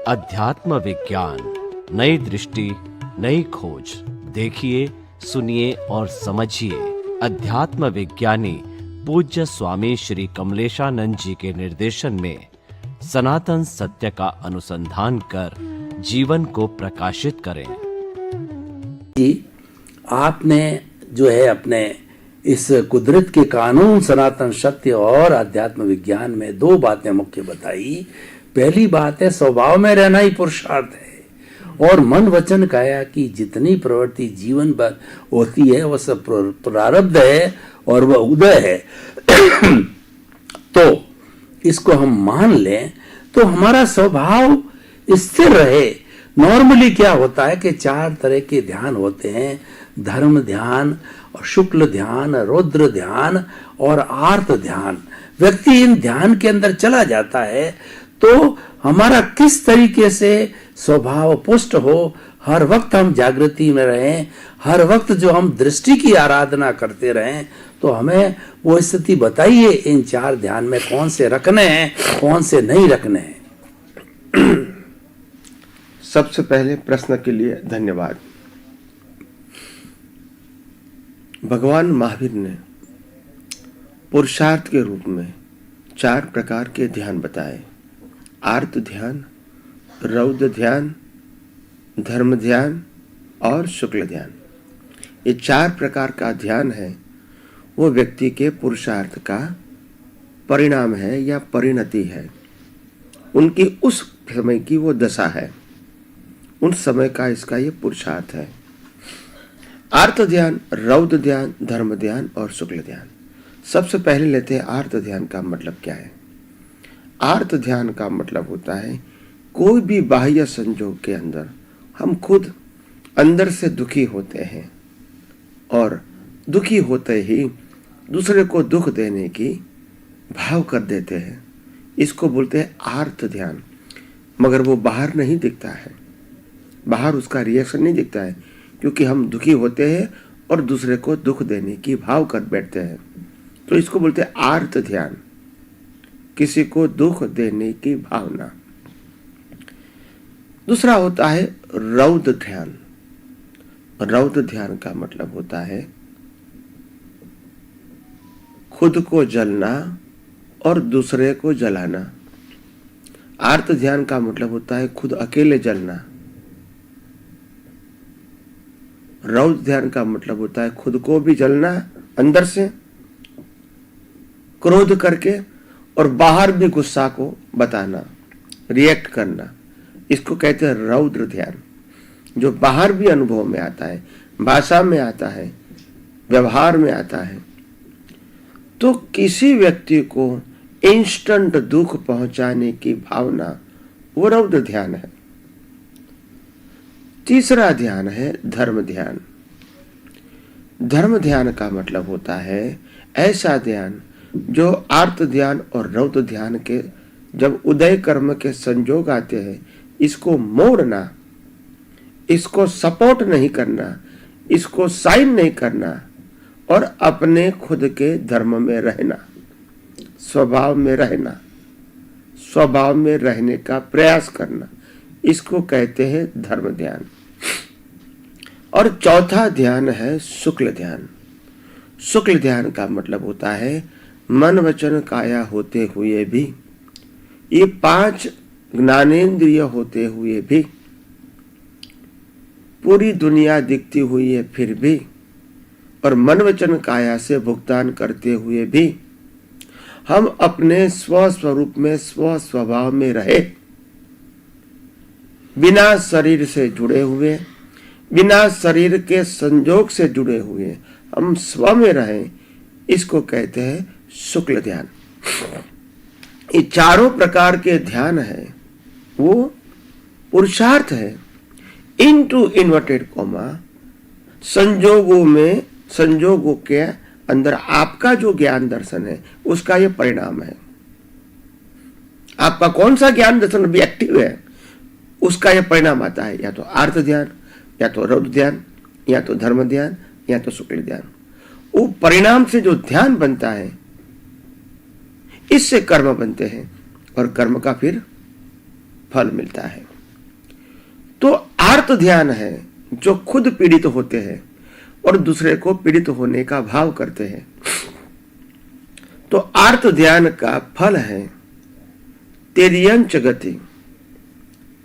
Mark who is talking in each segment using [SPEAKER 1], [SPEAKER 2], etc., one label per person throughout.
[SPEAKER 1] अध्यात्म विज्ञान, नई दृष्टि, नई खोज। देखिए, सुनिए और समझिए। अध्यात्म विज्ञानी पूज्य स्वामी श्री कमलेशानंद जी के निर्देशन में सनातन सत्य का अनुसंधान कर जीवन को प्रकाशित करें।
[SPEAKER 2] जी, आपने जो है अपने इस कुदरत के कानून, सनातन सत्य और अध्यात्म विज्ञान में दो बातें मुख्य बताई। पहली बात है, स्वभाव में रहना ही पुरुषार्थ है, और मन वचन काया की जितनी प्रवृत्ति जीवन भर होती है वह सब प्रारब्ध है और वह उदय है। तो इसको हम मान लें तो हमारा स्वभाव स्थिर रहे। नॉर्मली क्या होता है कि चार तरह के ध्यान होते हैं, धर्म ध्यान और शुक्ल ध्यान, रुद्र ध्यान और आर्त ध्यान। व्यक्ति इन ध्यान के अंदर चला जाता है तो हमारा किस तरीके से स्वभाव पुष्ट हो, हर वक्त हम जागृति में रहें, हर वक्त जो हम दृष्टि की आराधना करते रहें, तो हमें वो स्थिति बताइए इन चार ध्यान में कौन से रखने हैं, कौन से नहीं रखने हैं।
[SPEAKER 3] सबसे पहले प्रश्न के लिए धन्यवाद। भगवान महावीर ने पुरुषार्थ के रूप में चार प्रकार के ध्यान बताए: आर्त ध्यान, रौद्र ध्यान, धर्म ध्यान और शुक्ल ध्यान। ये चार प्रकार का ध्यान है, वो व्यक्ति के पुरुषार्थ का परिणाम है या परिणति है। उनकी उस समय की वो दशा है, उन समय का इसका ये पुरुषार्थ है। आर्त ध्यान, रौद्र ध्यान, धर्म ध्यान और शुक्ल ध्यान। सबसे पहले लेते हैं आर्त ध्यान का मतलब क्या है। आर्त ध्यान का मतलब होता है कोई भी बाह्य संजोग के अंदर हम खुद अंदर से दुखी होते हैं और दुखी होते ही दूसरे को दुख देने की भाव कर देते हैं, इसको बोलते हैं आर्त ध्यान। मगर वो बाहर नहीं दिखता है, बाहर उसका रिएक्शन नहीं दिखता है, क्योंकि हम दुखी होते हैं और दूसरे को दुख देने की भाव कर बैठते हैं, तो इसको बोलते हैं आर्त ध्यान, किसी को दुख देने की भावना। दूसरा होता है रौद्र ध्यान। रौद्र ध्यान का मतलब होता है खुद को जलना और दूसरे को जलाना। आर्त ध्यान का मतलब होता है खुद अकेले जलना। रौद्र ध्यान का मतलब होता है खुद को भी जलना अंदर से क्रोध करके और बाहर भी गुस्सा को बताना, रिएक्ट करना। इसको कहते हैं रौद्र ध्यान, जो बाहर भी अनुभव में आता है, भाषा में आता है, व्यवहार में आता है। तो किसी व्यक्ति को इंस्टेंट दुख पहुंचाने की भावना, वो रौद्र ध्यान है। तीसरा ध्यान है धर्म ध्यान। धर्म ध्यान का मतलब होता है ऐसा ध्यान जो आर्त ध्यान और रौद्र ध्यान के जब उदय कर्म के संजोग आते हैं, इसको मोड़ना, इसको सपोर्ट नहीं करना, इसको साइन नहीं करना और अपने खुद के धर्म में रहना, स्वभाव में रहना, स्वभाव में रहने का प्रयास करना, इसको कहते हैं धर्म ध्यान। और चौथा ध्यान है शुक्ल ध्यान। शुक्ल ध्यान का मतलब होता है मन वचन काया होते हुए भी, ये पांच ज्ञानेंद्रिय होते हुए भी, पूरी दुनिया दिखती हुई है फिर भी, और मन वचन काया से भुगतान करते हुए भी हम अपने स्व स्वरूप में, स्व स्वभाव में रहे, बिना शरीर से जुड़े हुए, बिना शरीर के संजोग से जुड़े हुए हम स्व में रहें, इसको कहते हैं शुक्ल ध्यान। ये चारों प्रकार के ध्यान है, वो पुरुषार्थ है। इनटू इन्वर्टेड कॉमा, संजोगों में, संजोगों के अंदर आपका जो ज्ञान दर्शन है उसका ये परिणाम है। आपका कौन सा ज्ञान दर्शन अभी एक्टिव है, उसका यह परिणाम आता है, या तो आर्त ध्यान, या तो रौद्र ध्यान, या तो धर्म ध्यान, या तो शुक्ल ध्यान। वो परिणाम से जो ध्यान बनता है, इससे कर्म बनते हैं और कर्म का फिर फल मिलता है। तो आर्त ध्यान है जो खुद पीड़ित होते हैं और दूसरे को पीड़ित होने का भाव करते हैं। तो आर्त ध्यान का फल है तेरियंच गति,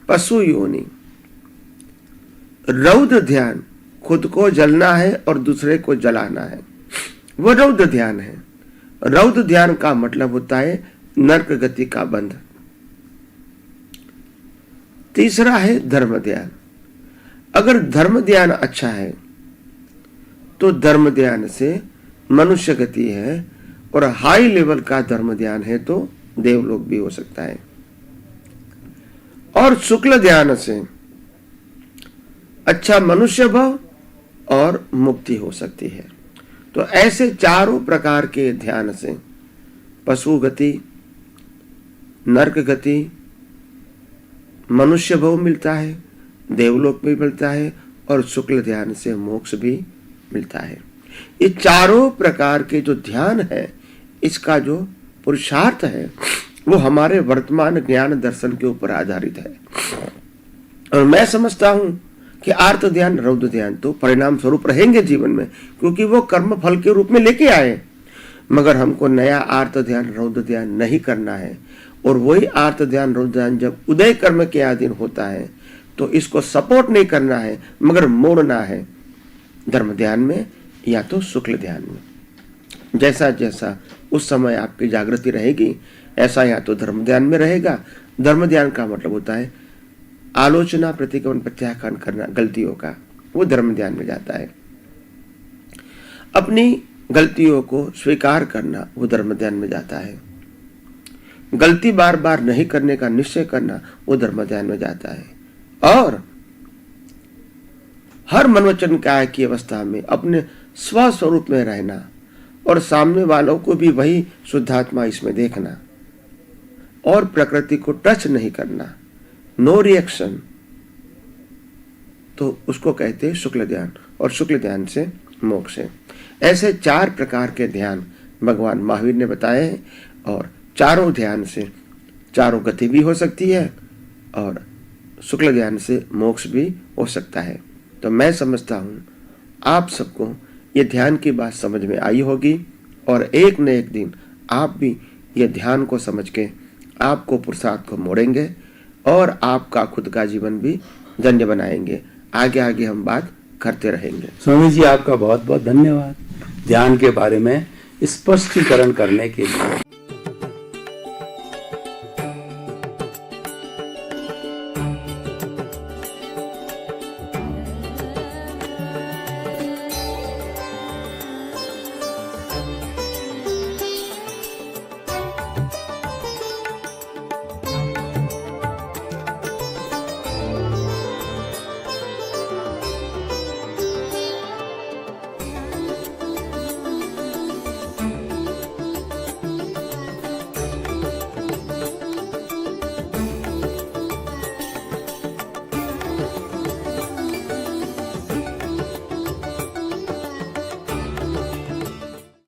[SPEAKER 3] पशु योनि। रौद्र ध्यान खुद को जलना है और दूसरे को जलाना है, वो रौद्र ध्यान है। रौद्र ध्यान का मतलब होता है नरक गति का बंध। तीसरा है धर्म ध्यान। अगर धर्म ध्यान अच्छा है तो धर्म ध्यान से मनुष्य गति है, और हाई लेवल का धर्म ध्यान है तो देवलोक भी हो सकता है। और शुक्ल ध्यान से अच्छा मनुष्य भाव और मुक्ति हो सकती है। तो ऐसे चारों प्रकार के ध्यान से पशु गति, नरक गति, मनुष्य भाव मिलता है, देवलोक भी मिलता है, और शुक्ल ध्यान से मोक्ष भी मिलता है। ये चारों प्रकार के जो ध्यान है, इसका जो पुरुषार्थ है वो हमारे वर्तमान ज्ञान दर्शन के ऊपर आधारित है। और मैं समझता हूं कि आर्त ध्यान, रौद्र ध्यान तो परिणाम स्वरूप रहेंगे जीवन में, क्योंकि वो कर्म फल के रूप में लेके आए। मगर हमको नया आर्त ध्यान, रौद्र ध्यान नहीं करना है। और वही आर्त ध्यान, रौद्र ध्यान जब उदय कर्म के अधीन होता है तो इसको सपोर्ट नहीं करना है, मगर मोड़ना है धर्म ध्यान में या तो शुक्ल ध्यान में। जैसा जैसा उस समय आपकी जागृति रहेगी, ऐसा या तो धर्म ध्यान में रहेगा। धर्म ध्यान का मतलब होता है आलोचना, प्रतिक्रमण, प्रत्याख्यान करना गलतियों का, वो धर्म ध्यान में जाता है। अपनी गलतियों को स्वीकार करना, वो धर्म ध्यान में जाता है। गलती बार बार नहीं करने का निश्चय करना, वो धर्म ध्यान में जाता है। और हर मनोवचन काया की अवस्था में अपने स्वस्वरूप में रहना, और सामने वालों को भी वही शुद्धात्मा इसमें देखना, और प्रकृति को टच नहीं करना, नो रिएक्शन, तो उसको कहते हैं शुक्ल ध्यान। और शुक्ल ध्यान से मोक्ष है। ऐसे चार प्रकार के ध्यान भगवान महावीर ने बताए हैं, और चारों ध्यान से चारों गति भी हो सकती है, और शुक्ल ध्यान से मोक्ष भी हो सकता है। तो मैं समझता हूं आप सबको ये ध्यान की बात समझ में आई होगी, और एक न एक दिन आप भी ये ध्यान को समझ के आपको पुरुषार्थ को मोड़ेंगे, और आपका खुद का जीवन भी धन्य बनाएंगे। आगे आगे हम बात करते रहेंगे।
[SPEAKER 2] स्वामी जी, आपका बहुत बहुत धन्यवाद ध्यान के बारे में स्पष्टीकरण करने के लिए।